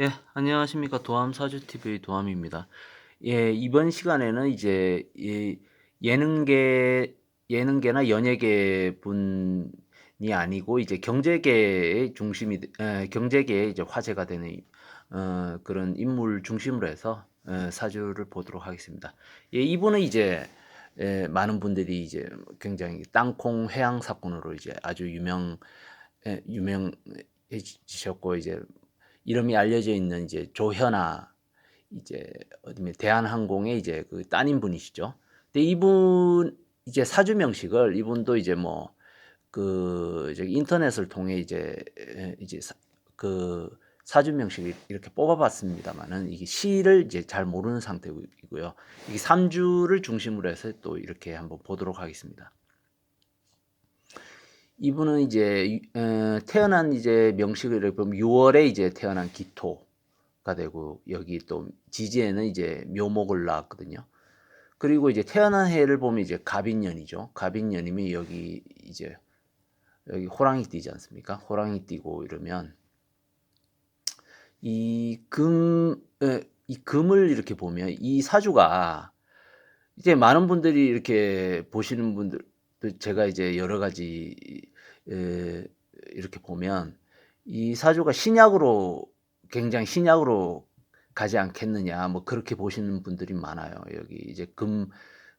예, 안녕하십니까. 도함사주TV 도함입니다. 예, 이번 시간에는 이제 예능계, 예능계나 연예계 분이 아니고 이제 경제계의 경제계에 이제 화제가 되는 그런 인물 중심으로 해서 사주를 보도록 하겠습니다. 예, 이분은 이제 많은 분들이 이제 굉장히 땅콩 회항 사건으로 이제 아주 유명해지셨고 이제 이름이 알려져 있는 이제 조현아 이제 어디 대한항공의 이제 그 따님 분이시죠. 근데 이분 이제 사주 명식을 이분도 이제 뭐 그 이제 인터넷을 통해 이제 그 사주 명식을 이렇게 뽑아봤습니다만은 이게 시를 이제 잘 모르는 상태이고요. 이게 삼주를 중심으로 해서 또 이렇게 한번 보도록 하겠습니다. 이분은 이제 태어난 이제 명식을 이렇게 보면 6월에 이제 태어난 기토가 되고 여기 또 지지에는 이제 묘목을 낳았거든요. 그리고 이제 태어난 해를 보면 이제 갑인년이죠. 갑인년이면 여기 이제 여기 호랑이 띠지 않습니까? 호랑이 띠고 이러면 이 금을 이렇게 보면 이 사주가 이제 많은 분들이 이렇게 보시는 분들 제가 이제 여러 가지 이렇게 보면 이 사주가 신약으로 굉장히 신약으로 가지 않겠느냐 뭐 그렇게 보시는 분들이 많아요. 여기 이제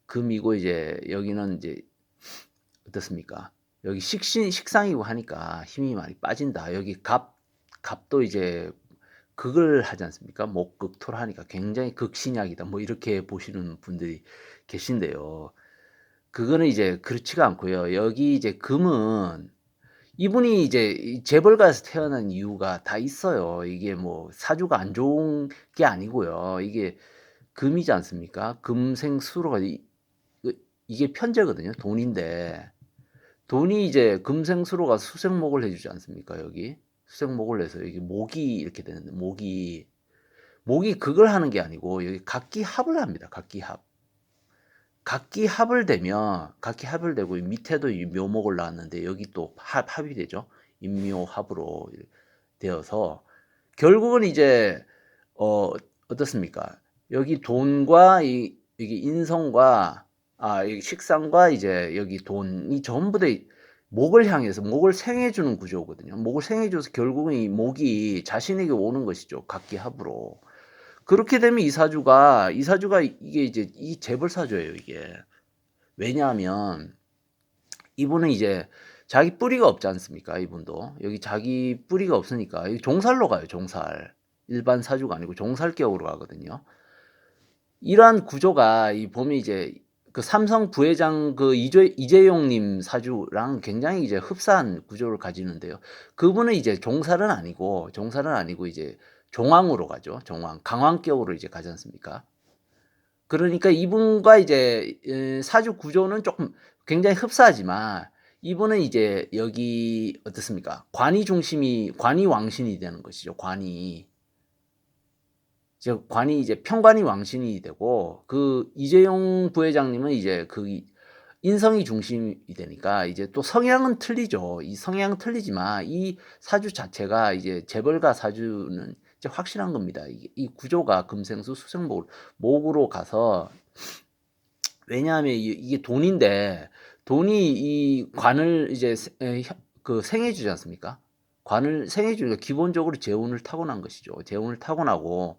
금이고 이제 여기는 이제 어떻습니까? 여기 식상이고 하니까 힘이 많이 빠진다. 여기 갑도 이제 극을 하지 않습니까? 목극토를 하니까 굉장히 극신약이다. 뭐 이렇게 보시는 분들이 계신데요. 그거는 이제 그렇지가 않고요. 여기 이제 금은 이분이 이제 재벌가에서 태어난 이유가 다 있어요. 이게 뭐 사주가 안 좋은 게 아니고요. 이게 금이지 않습니까? 금생수로가 이게 편제거든요. 돈인데 돈이 이제 금생수로가 수생목을 해주지 않습니까? 여기 수생목을 해서 여기 목이 이렇게 되는데 목이 그걸 하는 게 아니고 여기 각기합을 합니다. 각기합. 각기합을 되고 밑에도 이 묘목을 낳았는데 여기 또 합이 되죠. 인묘합으로 되어서 결국은 이제 어떻습니까? 여기 돈과 여기 인성과 여기 식상과 이제 여기 돈이 전부 다 목을 향해서 목을 생해주는 구조거든요. 목을 생해줘서 결국은 이 목이 자신에게 오는 것이죠. 각기합으로. 그렇게 되면 이 사주가 이게 이제 이 재벌 사주예요, 이게. 왜냐하면 이분은 이제 자기 뿌리가 없지 않습니까? 이분도. 여기 자기 뿌리가 없으니까 종살로 가요, 종살. 일반 사주가 아니고 종살격으로 가거든요. 이러한 구조가 이 보면 이제 그 삼성 부회장 그 이재용님 사주랑 굉장히 이제 흡사한 구조를 가지는데요. 그분은 이제 종살은 아니고 이제 종왕으로 가죠. 종왕, 강왕격으로 이제 가지 않습니까? 그러니까 이분과 이제 사주 구조는 조금 굉장히 흡사하지만 이분은 이제 여기 어떻습니까? 관이 왕신이 되는 것이죠. 관이 이제 평관이 왕신이 되고 그 이재용 부회장님은 이제 그 인성이 중심이 되니까 이제 또 성향은 틀리죠. 이 성향은 틀리지만 이 사주 자체가 이제 재벌가 사주는 이제 확실한 겁니다. 이 구조가 금생수 수생목으로 가서 왜냐하면 이게 돈인데 돈이 이 관을 이제 그 생해 주지 않습니까? 관을 생해 주니까 기본적으로 재운을 타고난 것이죠. 재운을 타고나고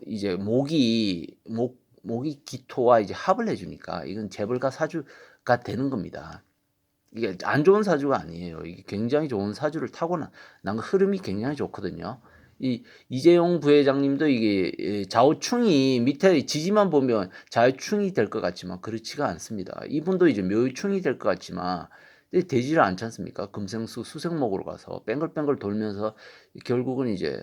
이제 목이 기토와 이제 합을 해 주니까 이건 재벌가 사주가 되는 겁니다. 이게 안 좋은 사주가 아니에요. 이게 굉장히 좋은 사주를 타고난 흐름이 굉장히 좋거든요. 이재용 부회장님도 이게 좌우충이 밑에 지지만 보면 좌우충이 될 것 같지만 그렇지가 않습니다. 이분도 이제 묘유충이 될 것 같지만 되지를 않지 않습니까? 금생수 수생목으로 가서 뱅글뱅글 돌면서 결국은 이제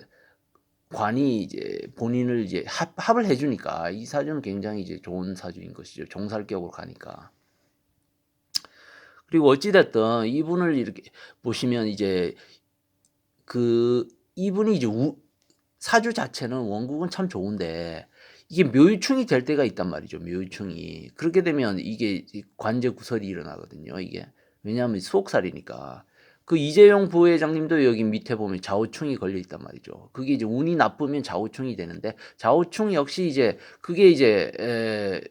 관이 이제 본인을 이제 합을 해주니까 이 사주는 굉장히 이제 좋은 사주인 것이죠. 종살격으로 가니까. 그리고 어찌됐든 이분을 이렇게 보시면 이제 그 이분이 이제 사주 자체는 원국은 참 좋은데 이게 묘유충이 될 때가 있단 말이죠. 묘유충이. 그렇게 되면 이게 관제 구설이 일어나거든요. 이게 왜냐하면 수옥살이니까 그 이재용 부회장님도 여기 밑에 보면 좌우충이 걸려 있단 말이죠. 그게 이제 운이 나쁘면 좌우충이 되는데 좌우충 역시 이제 그게 이제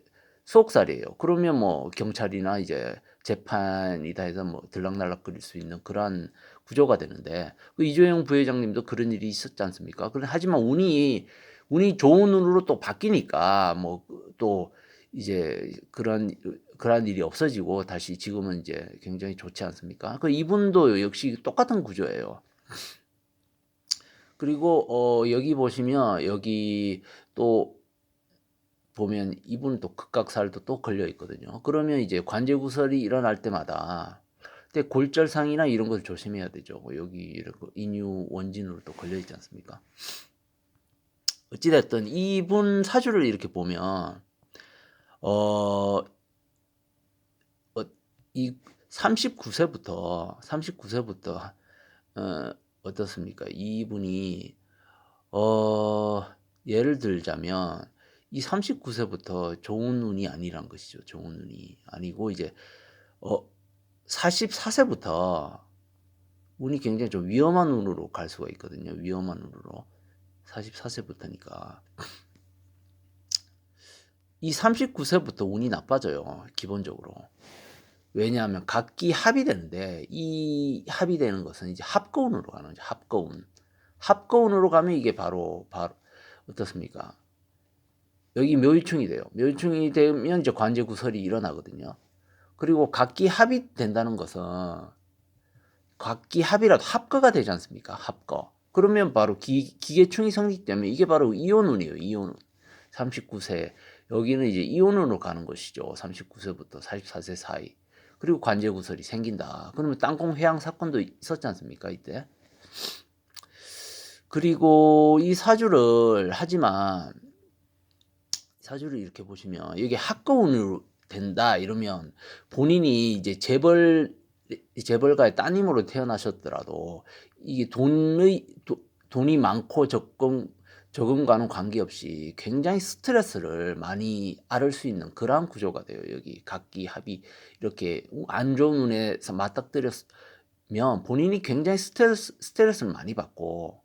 수옥살이에요. 그러면 뭐 경찰이나 이제 재판이다 해서 뭐 들락날락거릴 수 있는 그러한 구조가 되는데 그 이재용 부회장님도 그런 일이 있었지 않습니까? 하지만 운이 좋은 운으로 또 바뀌니까 뭐 또 이제 그러한 일이 없어지고 다시 지금은 이제 굉장히 좋지 않습니까? 그 이분도 역시 똑같은 구조예요. 그리고 여기 보시면 여기 또 보면 이분 또 극각살도 또 걸려 있거든요. 그러면 이제 관제구설이 일어날 때마다 근데 골절상이나 이런 걸 조심해야 되죠. 여기 이렇게 인유 원진으로 또 걸려 있지 않습니까? 어찌됐든 이분 사주를 이렇게 보면 어, 이 39세부터 어떻습니까? 이분이 예를 들자면 이 39세부터 좋은 운이 아니란 것이죠. 좋은 운이 아니고 이제 44세부터 운이 굉장히 좀 위험한 운으로 갈 수가 있거든요. 위험한 운으로 44세부터니까 이 39세부터 운이 나빠져요. 기본적으로. 왜냐하면 각기 합이 되는데 이 합이 되는 것은 이제 합거운으로 가는 거죠. 합거운. 합거운으로 가면 이게 바로 어떻습니까? 여기 묘일충이 돼요. 묘일충이 되면 이제 관제구설이 일어나거든요. 그리고 각기 합이 된다는 것은 각기 합이라도 합거가 되지 않습니까? 합거. 그러면 바로 기계충이 성립되면 이게 바로 이혼운이에요. 이혼운. 39세. 여기는 이제 이혼운으로 가는 것이죠. 39세부터 44세 사이. 그리고 관제구설이 생긴다. 그러면 땅콩 회항 사건도 있었지 않습니까? 이때. 그리고 이 사주를 이렇게 보시면 이게 합거운으로 된다 이러면 본인이 이제 재벌가의 따님으로 태어나셨더라도 이게 돈이 많고 적음과는 관계없이 굉장히 스트레스를 많이 앓을 수 있는 그러한 구조가 돼요. 여기 각기 합이 이렇게 안 좋은 운에서 맞닥뜨렸으면 본인이 굉장히 스트레스를 많이 받고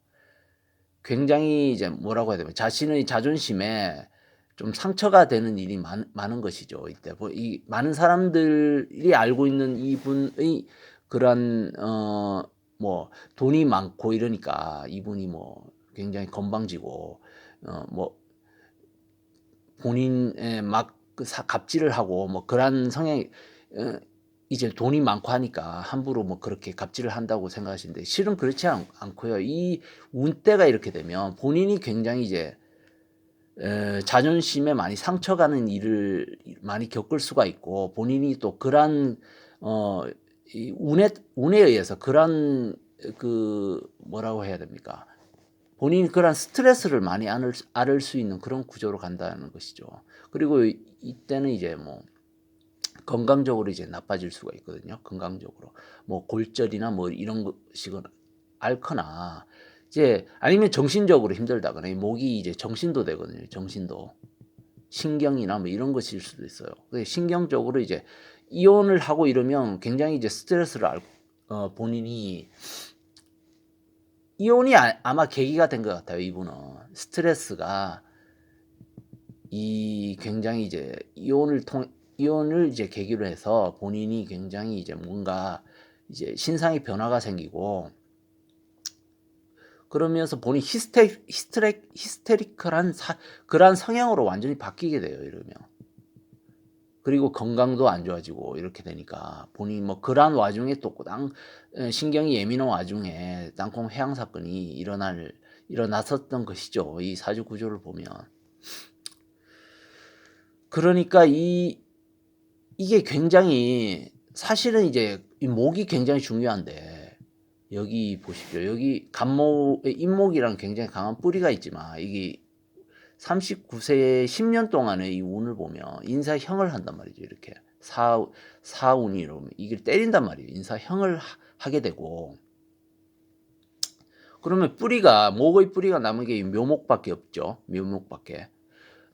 굉장히 이제 뭐라고 해야 되나 자신의 자존심에 좀 상처가 되는 일이 많은 것이죠. 이때 이 많은 사람들이 알고 있는 이분의 그런 뭐 돈이 많고 이러니까 이분이 뭐 굉장히 건방지고 뭐 본인에 막 갑질을 하고 뭐 그런 성향이 이제 돈이 많고 하니까 함부로 뭐 그렇게 갑질을 한다고 생각하시는데 실은 그렇지 않고요. 이 운때가 이렇게 되면 본인이 굉장히 이제 자존심에 많이 상처가는 일을 많이 겪을 수가 있고 본인이 또 그러한 이 운에 의해서 그런 그 뭐라고 해야 됩니까? 본인이 그런 스트레스를 많이 앓을 수 있는 그런 구조로 간다는 것이죠. 그리고 이때는 이제 뭐 건강적으로 이제 나빠질 수가 있거든요. 건강적으로 뭐 골절이나 뭐 이런 것이건 앓거나 이제 아니면 정신적으로 힘들다거나 목이 이제 정신도 되거든요. 정신도 신경이나 뭐 이런 것일 수도 있어요. 신경적으로 이제 이혼을 하고 이러면 굉장히 이제 스트레스를 본인이 이혼이 아마 계기가 된 것 같아요. 이분은 스트레스가 이 굉장히 이제 이혼을 이제 계기로 해서 본인이 굉장히 이제 뭔가 이제 신상의 변화가 생기고 그러면서 본인 히스테리컬한 그러한 성향으로 완전히 바뀌게 돼요. 이러면. 그리고 건강도 안 좋아지고 이렇게 되니까 본인 뭐 그러한 와중에 또 신경이 예민한 와중에 땅콩 회항 사건이 일어났었던 것이죠. 이 사주 구조를 보면. 그러니까 이게 굉장히 사실은 이제 이 목이 굉장히 중요한데 여기 보십시오. 여기 인목이랑 굉장히 강한 뿌리가 있지만 이게 39세 10년 동안의 이 운을 보면 인사형을 한단 말이죠. 이렇게 사운이 이러면 이게 때린단 말이에요. 인사형을 하게 되고 그러면 목의 뿌리가 남은 게 묘목밖에 없죠. 묘목밖에.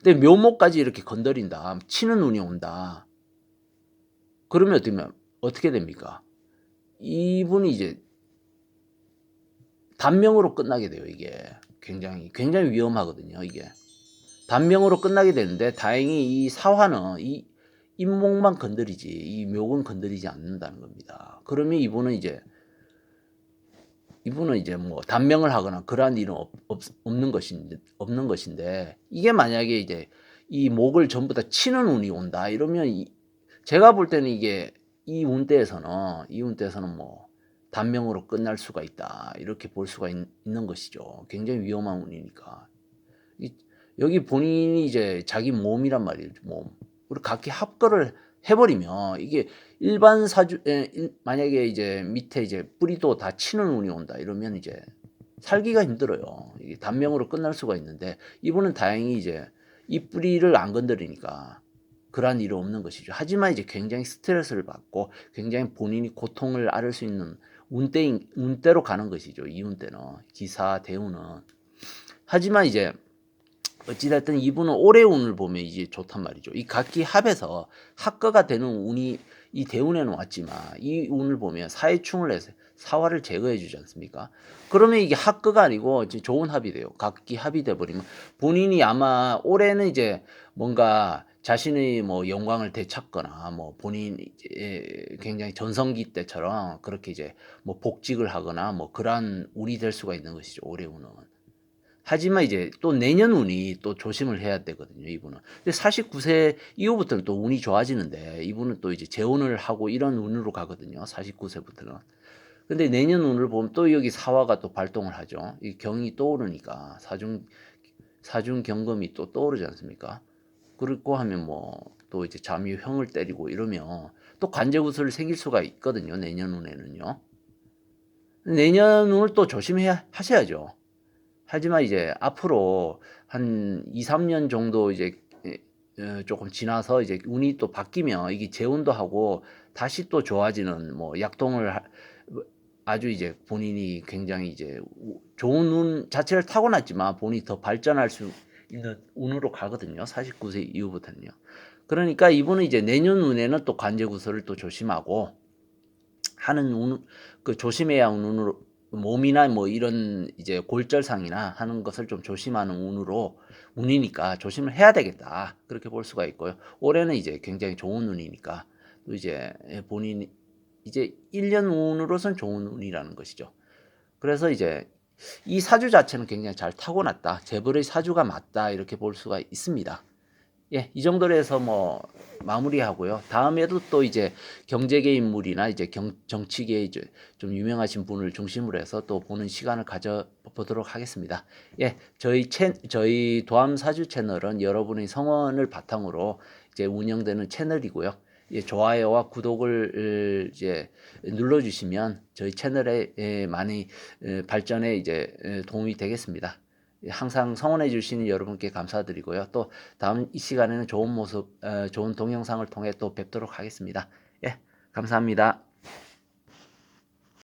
근데 묘목까지 이렇게 건드린다. 치는 운이 온다. 그러면 어떻게 됩니까? 이분이 이제 단명으로 끝나게 돼요. 이게 굉장히 위험하거든요. 이게 단명으로 끝나게 되는데 다행히 이 사화는 이 인목만 건드리지 이 묘는 건드리지 않는다는 겁니다. 그러면 이분은 이제 뭐 단명을 하거나 그러한 일은 없는 것인데 이게 만약에 이제 이 목을 전부 다 치는 운이 온다 이러면 제가 볼 때는 이게 이 운대에서는 뭐 단명으로 끝날 수가 있다 이렇게 볼 수가 있는 것이죠. 굉장히 위험한 운이니까. 여기 본인이 이제 자기 몸이란 말이에요. 몸. 우리 각기 합거를 해버리면 이게 일반 만약에 이제 밑에 이제 뿌리도 다 치는 운이 온다 이러면 이제 살기가 힘들어요. 이게 단명으로 끝날 수가 있는데 이분은 다행히 이제 이 뿌리를 안 건드리니까 그러한 일은 없는 것이죠. 하지만 이제 굉장히 스트레스를 받고 굉장히 본인이 고통을 앓을 수 있는 운대로 가는 것이죠. 이 운대는 기사 대운은. 하지만 이제 어찌됐든 이분은 올해 운을 보면 이제 좋단 말이죠. 이 각기 합에서 합거가 되는 운이 이 대운에는 왔지만 이 운을 보면 사해충을 해서 사화를 제거해 주지 않습니까? 그러면 이게 합거가 아니고 이제 좋은 합이 돼요. 각기 합이 돼 버리면 본인이 아마 올해는 이제 뭔가 자신의 뭐 영광을 되찾거나 뭐 본인이 이제 굉장히 전성기 때처럼 그렇게 이제 뭐 복직을 하거나 뭐 그러한 운이 될 수가 있는 것이죠. 올해 운은. 하지만 이제 또 내년 운이 또 조심을 해야 되거든요, 이분은. 근데 49세 이후부터는 또 운이 좋아지는데 이분은 또 이제 재혼을 하고 이런 운으로 가거든요, 49세부터는. 근데 내년 운을 보면 또 여기 사화가 또 발동을 하죠. 이 경이 떠오르니까 사중 경금이 또 떠오르지 않습니까? 그렇고 하면 뭐 또 이제 잠유형을 때리고 이러면 또 관제구슬 생길 수가 있거든요, 내년 운에는요. 내년 운을 또 조심해야 하셔야죠. 하지만 이제 앞으로 한 2-3년 정도 이제 조금 지나서 이제 운이 또 바뀌면 이게 재운도 하고 다시 또 좋아지는 뭐 약동을 아주 이제 본인이 굉장히 이제 좋은 운 자체를 타고났지만 본인이 더 발전할 수 있는 운으로 가거든요. 49세 이후부터는요. 그러니까 이분은 이제 내년 운에는 또 관제구설을 또 조심하고 하는 그 조심해야 하는 운으로 몸이나 뭐 이런 이제 골절상이나 하는 것을 좀 조심하는 운이니까 조심을 해야 되겠다. 그렇게 볼 수가 있고요. 올해는 이제 굉장히 좋은 운이니까 또 이제 본인이 이제 1년 운으로선 좋은 운이라는 것이죠. 그래서 이제 이 사주 자체는 굉장히 잘 타고났다. 재벌의 사주가 맞다. 이렇게 볼 수가 있습니다. 예, 이 정도로 해서 뭐 마무리하고요. 다음에도 또 이제 경제계 인물이나 이제 정치계에 이제 좀 유명하신 분을 중심으로 해서 또 보는 시간을 가져보도록 하겠습니다. 예, 저희 도암 사주 채널은 여러분의 성원을 바탕으로 이제 운영되는 채널이고요. 예, 좋아요와 구독을 이제 눌러주시면 저희 채널에 많이 발전에 이제 도움이 되겠습니다. 항상 성원해 주시는 여러분께 감사드리고요. 또 다음 이 시간에는 좋은 모습, 좋은 동영상을 통해 또 뵙도록 하겠습니다. 예, 감사합니다.